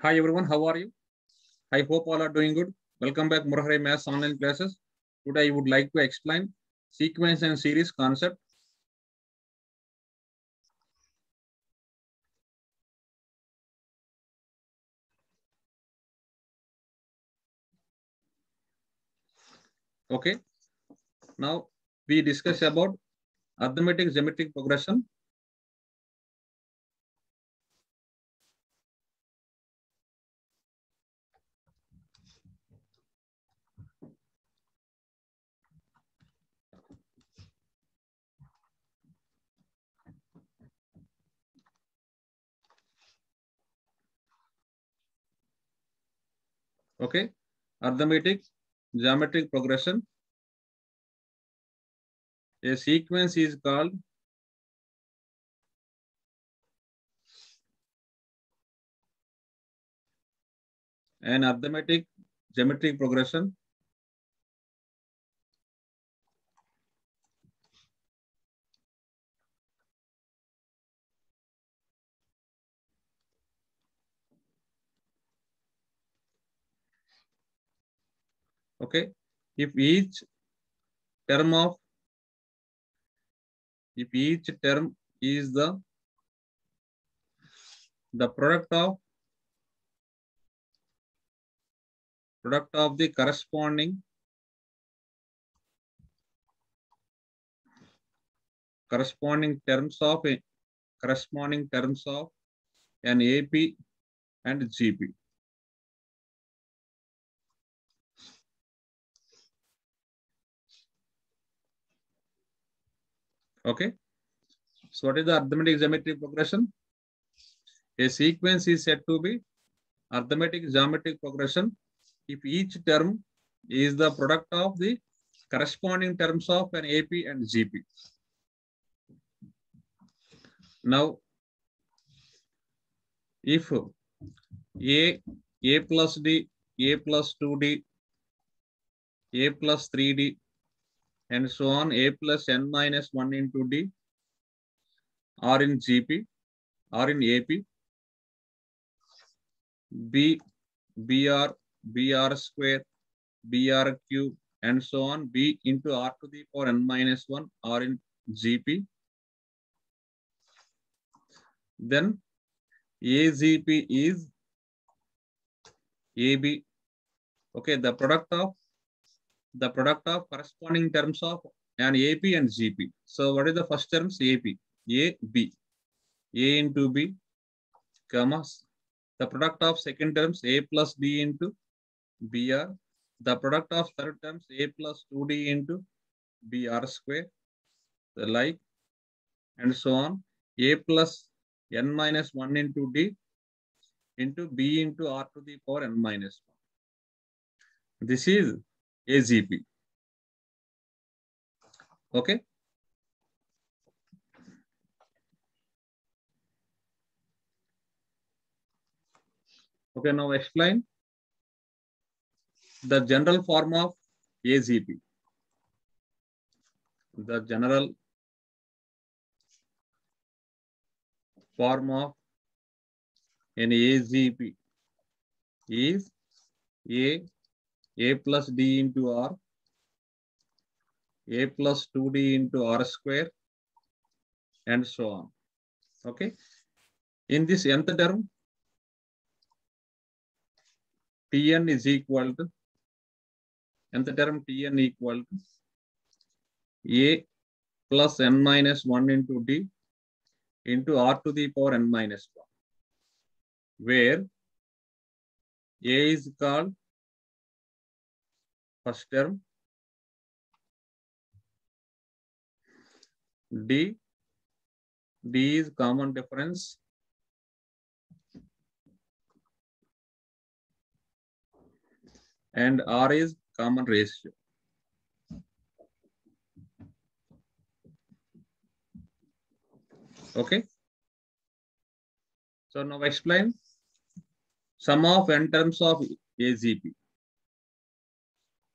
Hi everyone, how are you? I hope all are doing good. Welcome back Murahari Maths online classes. Today I would like to explain sequence and series concept. Okay, now we discuss about arithmetic geometric progression. Okay, arithmetic geometric progression. A sequence is called an arithmetic geometric progression. Okay, if each term of if each term is the product of the corresponding terms of an AP and GP. Okay. So what is the arithmetic geometric progression? A sequence is said to be arithmetic geometric progression if each term is the product of the corresponding terms of an AP and GP. Now, if A plus D, A plus 2D, A plus 3D, and so on, A plus N minus 1 into D are in GP, are in AP, BR square, BR cube, and so on, B into R to the power N minus 1 are in GP. Then AGP is AB. Okay, the product of corresponding terms of an AP and GP. So what is the first terms? AP, AB, A into B, comma. The product of second terms A plus D into BR. The product of third terms A plus 2D into BR square, the like, and so on. A plus N minus 1 into D into B into R to the power N minus 1. This is AGP. Okay. Okay, now explain the general form of AGP. The general form of an AGP is A plus D into R, A plus 2D into R square, and so on. Okay. In this nth term, Tn is equal to nth term Tn equal to A plus N minus 1 into D into R to the power N minus 1, where A is called first term, D is common difference, and R is common ratio. Okay. So now explain sum of n terms of AGP.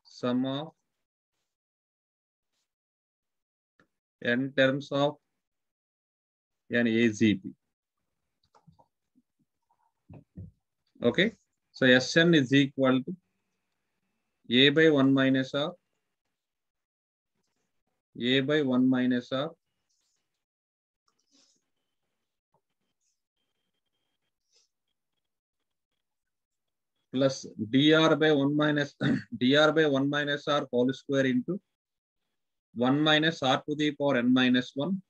Sum of n terms of an AGP. Okay, so Sn is equal to A by 1 minus R, A by 1 minus R plus dr by 1 minus dr by 1 minus R whole square into 1 minus R to the power n minus 1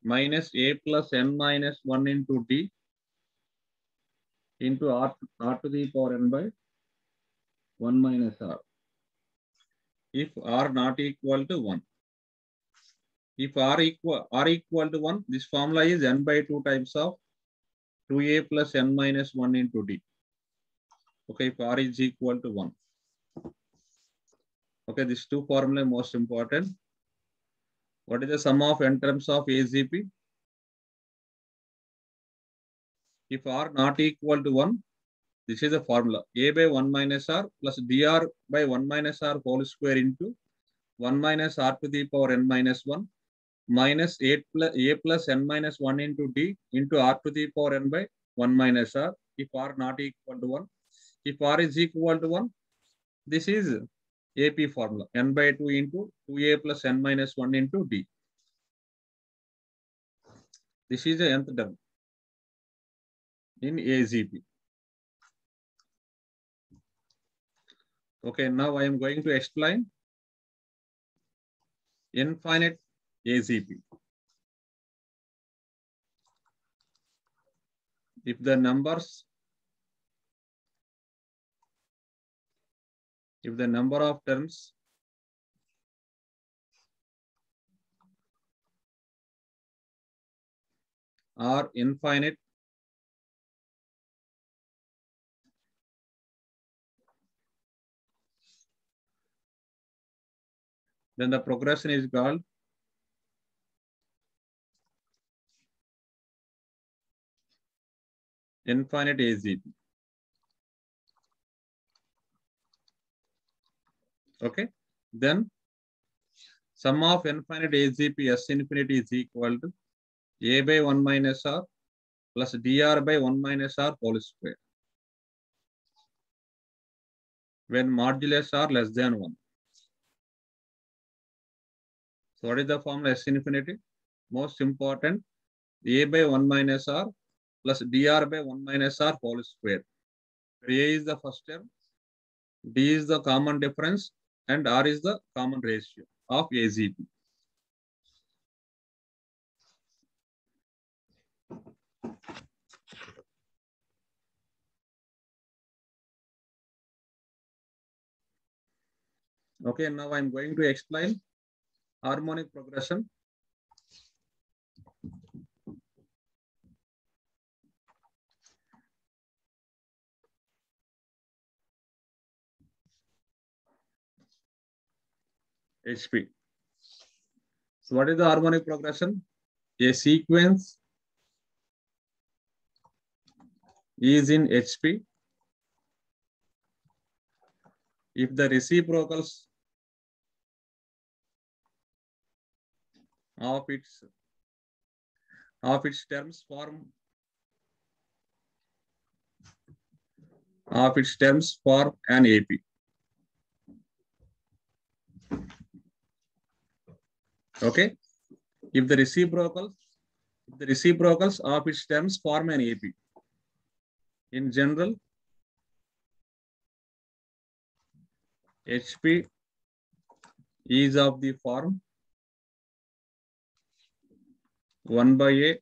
minus A plus n minus 1 into D into R to the power n by 1 minus R. If R not equal to 1. If R equal to 1, this formula is n by 2 times of 2A plus n minus 1 into D. Okay, if R is equal to 1. Okay, these two formula most important. What is the sum of n terms of AZP? If R not equal to 1, this is the formula. A by 1 minus R plus dr by 1 minus R whole square into 1 minus R to the power n minus 1 minus A plus n minus 1 into D into R to the power n by 1 minus R. If R not equal to 1. If R is equal to 1, this is AP formula. N by 2 into 2A plus n minus 1 into D. This is the nth term in AZP. Okay, now I am going to explain infinite AZP. If the number of terms are infinite, then the progression is called infinite AZP. Okay, then sum of infinite AZP S infinity is equal to A by 1 minus R plus dr by 1 minus R whole square when modulus are less than 1. So what is the formula S infinity? Most important, A by 1 minus R plus dr by 1 minus R whole square. A is the first term, D is the common difference, and R is the common ratio of AZP. Okay, now I'm going to explain harmonic progression. HP. So what is the harmonic progression? A sequence is in HP if the reciprocals of its terms form an AP. Okay, if the reciprocals of its terms form an AP. In general, HP is of the form 1 by A,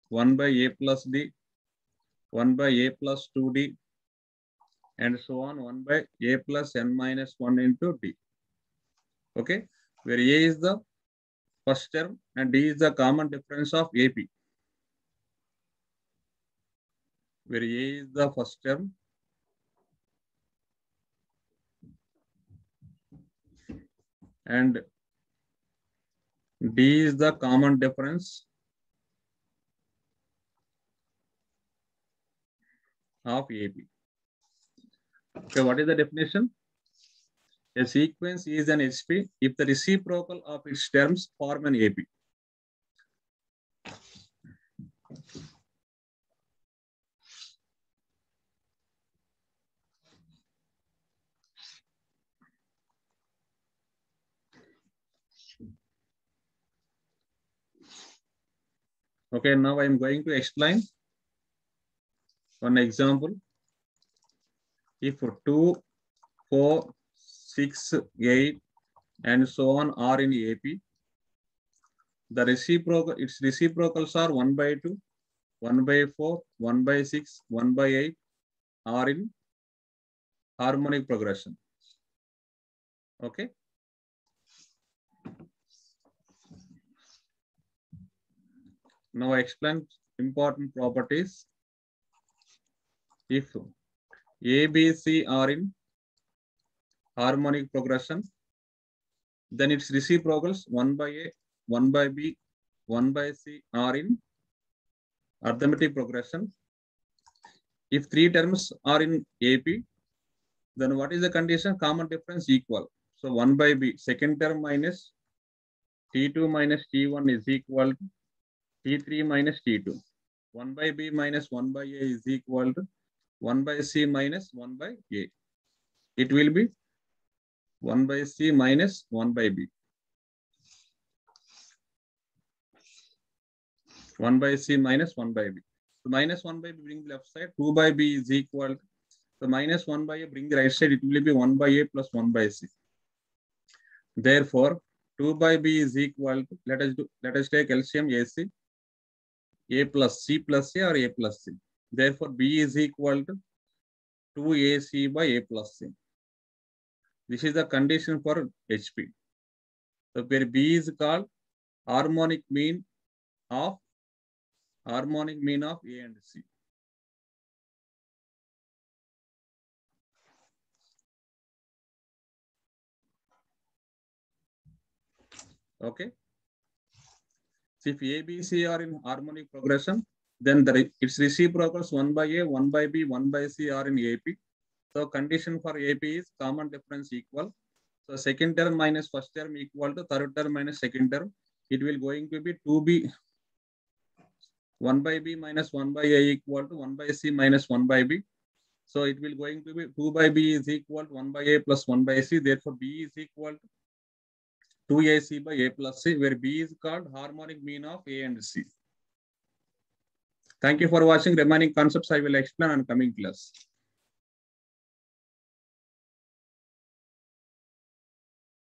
1 by A plus D, 1 by A plus 2D, and so on, 1 by A plus n minus 1 into D. Okay, where A is the first term and D is the common difference of AP. Where A is the first term and D is the common difference of AP. Okay, what is the definition? A sequence is an HP if the reciprocal of its terms form an AP. Okay, now I am going to explain one example. If 2, 4, 6, 8, and so on are in AP, the its reciprocals are 1 by 2, 1 by 4, 1 by 6, 1 by 8 are in harmonic progression. Okay. Now I explain important properties. If A, B, C are in harmonic progression, then its reciprocals 1 by A, 1 by B, 1 by C are in arithmetic progression. If 3 terms are in AP, then what is the condition? Common difference equal. So 1 by B, second term minus T2 minus T1 is equal to T3 minus T2. 1 by B minus 1 by A is equal to 1 by C minus 1 by A. It will be 1 by C minus 1 by B. 1 by C minus 1 by B. So minus 1 by B bring the left side. 2 by B is equal to, so minus 1 by A bring the right side. It will be 1 by A plus 1 by C. Therefore, 2 by B is equal to, let us take LCM AC. A plus C plus A or A plus C. Therefore, B is equal to 2AC by A plus C. This is the condition for HP. So where B is called harmonic mean of A and C. Okay. So if A, B, C are in harmonic progression, then its reciprocals 1 by A, 1 by B, 1 by C are in AP. So condition for AP is common difference equal. So second term minus first term equal to third term minus second term. It will going to be 2B, 1 by B minus 1 by A equal to 1 by C minus 1 by B. So it will going to be 2 by B is equal to 1 by A plus 1 by C. Therefore, B is equal to 2AC by A plus C, where B is called harmonic mean of A and C. Thank you for watching. Remaining concepts I will explain on coming class.